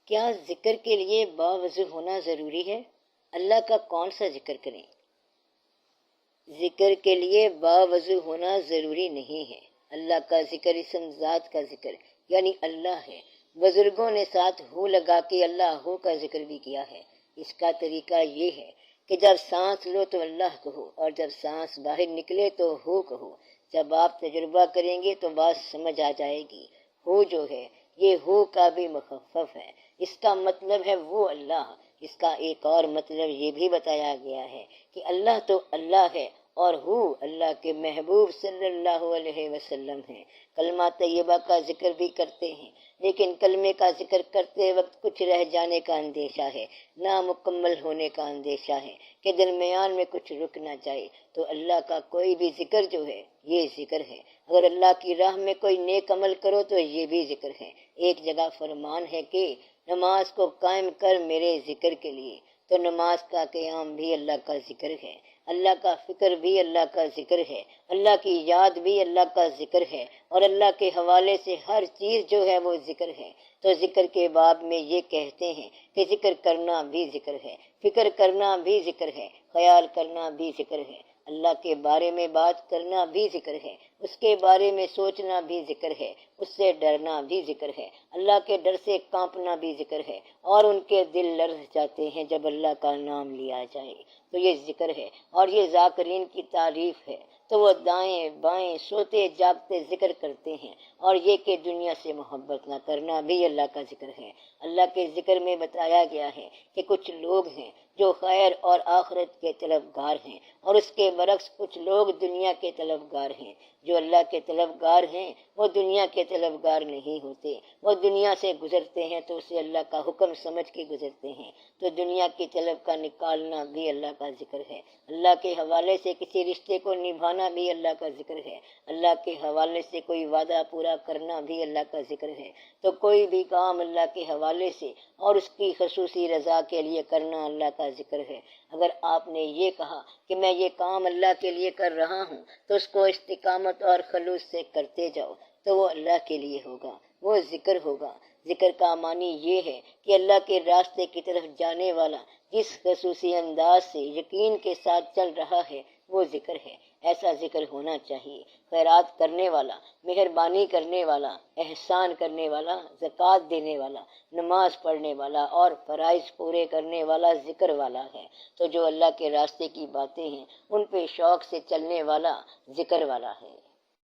کیا ذکر کے لیے باوضو ہونا ضروری ہے؟ اللہ کا کون سا ذکر کریں؟ ذکر کے لیے باوضو ہونا ضروری نہیں ہے۔ اللہ کا ذکر اسم ذات کا ذکر یعنی اللہ ہے۔ بزرگوں نے ساتھ ہو لگا کے اللہ ہو کا ذکر بھی کیا ہے۔ اس کا طریقہ یہ ہے کہ جب سانس لو تو اللہ کہو، اور جب سانس باہر نکلے تو ہو کہو۔ جب آپ تجربہ کریں گے تو بات سمجھ آ جائے گی۔ ہو جو ہے یہ ہو کا بھی مخفف ہے، اس کا مطلب ہے وہ اللہ۔ اس کا ایک اور مطلب یہ بھی بتایا گیا ہے کہ اللہ تو اللہ ہے اور ہو اللہ کے محبوب صلی اللہ علیہ وسلم ہیں۔ کلمہ طیبہ کا ذکر بھی کرتے ہیں، لیکن کلمے کا ذکر کرتے وقت کچھ رہ جانے کا اندیشہ ہے، نامکمل ہونے کا اندیشہ ہے کہ درمیان میں کچھ رک نہ جائے۔ تو اللہ کا کوئی بھی ذکر جو ہے یہ ذکر ہے۔ اگر اللہ کی راہ میں کوئی نیک عمل کرو تو یہ بھی ذکر ہے۔ ایک جگہ فرمان ہے کہ نماز کو قائم کر میرے ذکر کے لیے، تو نماز کا قیام بھی اللہ کا ذکر ہے۔ اللہ کا فکر بھی اللہ کا ذکر ہے، اللہ کی یاد بھی اللہ کا ذکر ہے، اور اللہ کے حوالے سے ہر چیز جو ہے وہ ذکر ہے۔ تو ذکر کے باب میں یہ کہتے ہیں کہ ذکر کرنا بھی ذکر ہے، فکر کرنا بھی ذکر ہے، خیال کرنا بھی ذکر ہے۔ اللہ کے بارے میں بات کرنا بھی ذکر ہے، اس کے بارے میں سوچنا بھی ذکر ہے، اس سے ڈرنا بھی ذکر ہے، اللہ کے ڈر سے کانپنا بھی ذکر ہے، اور ان کے دل لرز جاتے ہیں جب اللہ کا نام لیا جائے، تو یہ ذکر ہے۔ اور یہ ذاکرین کی تعریف ہے، تو وہ دائیں بائیں سوتے جاگتے ذکر کرتے ہیں، اور یہ کہ دنیا سے محبت نہ کرنا بھی اللہ کا ذکر ہے۔ اللہ کے ذکر میں بتایا گیا ہے کہ کچھ لوگ ہیں جو خیر اور آخرت کے طلبگار ہیں، اور اس کے برعکس کچھ لوگ دنیا کے طلبگار ہیں۔ جو اللہ کے طلبگار ہیں وہ دنیا کے طلبگار نہیں ہوتے، وہ دنیا سے گزرتے ہیں تو اسے اللہ کا حکم سمجھ کے گزرتے ہیں۔ تو دنیا کی طلب کا نکالنا بھی اللہ کا ذکر ہے، اللہ کے حوالے سے کسی رشتے کو نبھانا بھی اللہ کا ذکر ہے، اللہ کے حوالے سے کوئی وعدہ پورا کرنا بھی اللہ کا ذکر ہے۔ تو کوئی بھی کام اللہ کے حوالے سے اور اس کی خصوصی رضا کے لیے کرنا اللہ کا ذکر ہے۔ اگر آپ نے یہ کہا کہ میں یہ کام اللہ کے لیے کر رہا ہوں تو اس کو استقامت اور خلوص سے کرتے جاؤ، تو وہ اللہ کے لیے ہوگا، وہ ذکر ہوگا۔ ذکر کا معنی یہ ہے کہ اللہ کے راستے کی طرف جانے والا جس خصوصی انداز سے یقین کے ساتھ چل رہا ہے وہ ذکر ہے۔ ایسا ذکر ہونا چاہیے۔ خیرات کرنے والا، مہربانی کرنے والا، احسان کرنے والا، زکوٰۃ دینے والا، نماز پڑھنے والا اور فرائض پورے کرنے والا ذکر والا ہے۔ تو جو اللہ کے راستے کی باتیں ہیں ان پہ شوق سے چلنے والا ذکر والا ہے۔